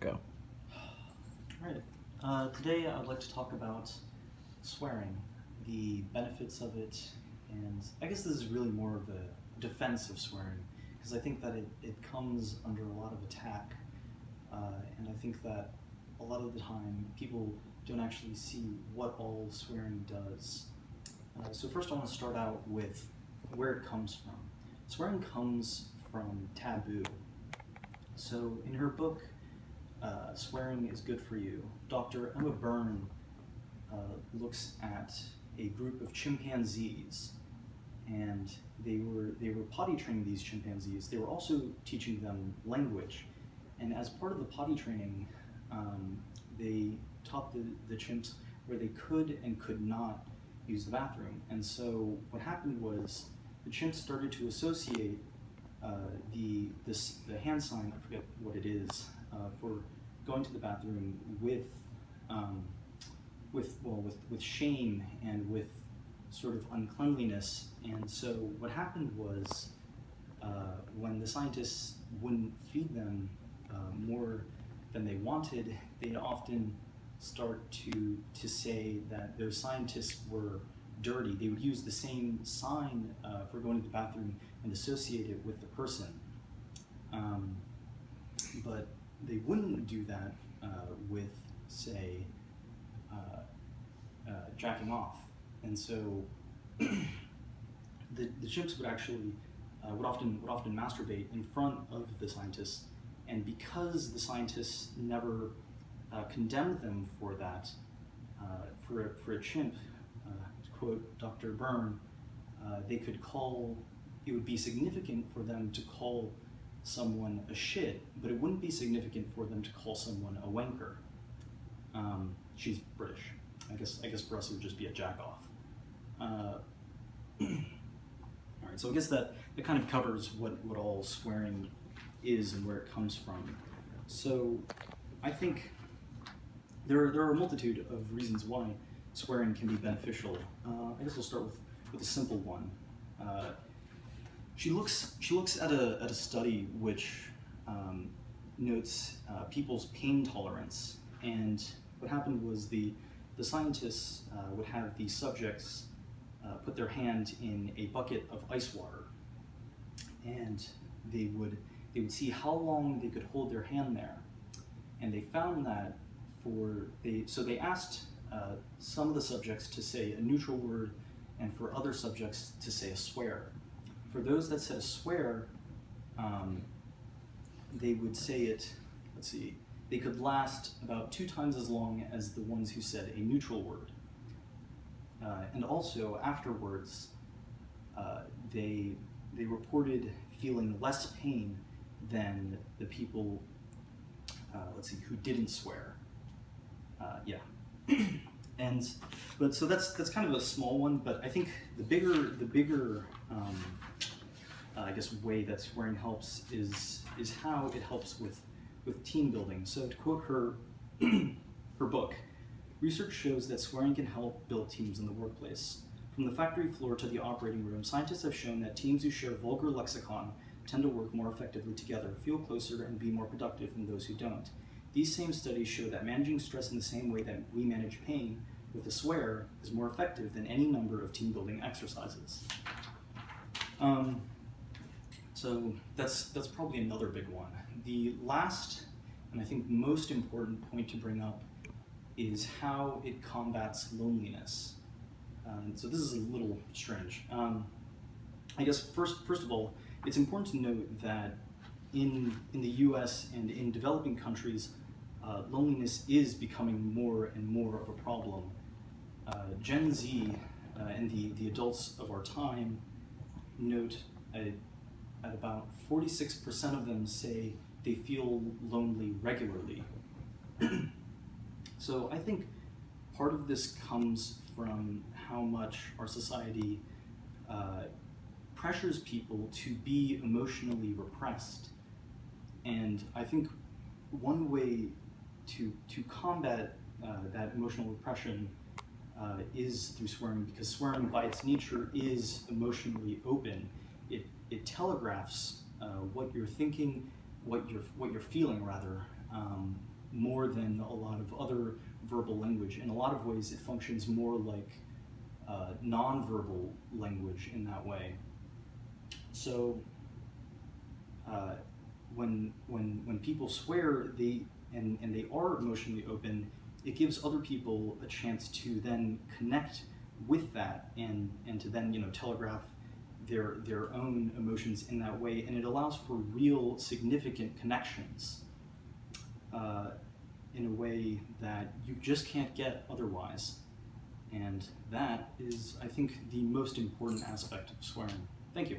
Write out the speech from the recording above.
Go. Right. Today I'd like to talk about swearing, the benefits of it, and I guess this is really more of a defense of swearing, because I think that it comes under a lot of attack, and I think that a lot of the time people don't actually see what all swearing does. So first I want to start out with where it comes from. Swearing comes from taboo. So in her book, Swearing is Good for You, Dr. Emma Byrne looks at a group of chimpanzees, and they were potty training these chimpanzees. They were also teaching them language, and as part of the potty training, they taught the chimps where they could and could not use the bathroom. And so what happened was the chimps started to associate the hand sign, I forget what it is, for going to the bathroom with shame and with sort of uncleanliness. And so what happened was when the scientists wouldn't feed them more than they wanted, they'd often start to say that those scientists were dirty. They would use the same sign for going to the bathroom and associate it with the person. But they wouldn't do that with, say, jacking off. And so the chimps would actually would often masturbate in front of the scientists, and because the scientists never condemned them for that, for a chimp, to quote Dr. Byrne, they could call, it would be significant for them to call someone a shit, but it wouldn't be significant for them to call someone a wanker. She's British. I guess for us it would just be a jack off. All right, so I guess that kind of covers what all swearing is and where it comes from. So I think there are a multitude of reasons why swearing can be beneficial. I guess we'll start with a simple one. She looks at a study which notes people's pain tolerance, and what happened was the scientists would have the subjects put their hand in a bucket of ice water, and they would see how long they could hold their hand there, and they found that so they asked some of the subjects to say a neutral word, and for other subjects to say a swear. For those that said a swear, they would say it, they could last about 2 times as long as the ones who said a neutral word. And also, afterwards, they reported feeling less pain than the people, who didn't swear. But so that's kind of a small one, but I think the bigger I guess way that swearing helps is how it helps with team building. So to quote her her book, research shows that swearing can help build teams in the workplace. From the factory floor to the operating room, scientists have shown that teams who share vulgar lexicon tend to work more effectively together, feel closer, and be more productive than those who don't. These same studies show that managing stress in the same way that we manage pain with a swear is more effective than any number of team building exercises. So that's probably another big one. The last, and I think most important point to bring up is how it combats loneliness. So this is a little strange. I guess first of all, it's important to note that in the US and in developing countries, loneliness is becoming more and more of a problem. Gen Z and the adults of our time note at about 46% of them say they feel lonely regularly. So I think part of this comes from how much our society pressures people to be emotionally repressed. And I think one way to combat that emotional repression is through swearing, because swearing by its nature is emotionally open. It telegraphs what you're thinking, what you're feeling rather, more than a lot of other verbal language. In a lot of ways, it functions more like non-verbal language in that way. So when people swear, and they are emotionally open, it gives other people a chance to then connect with that and to then telegraph their own emotions in that way, and it allows for real significant connections in a way that you just can't get otherwise. And that is, I think, the most important aspect of swearing. Thank you.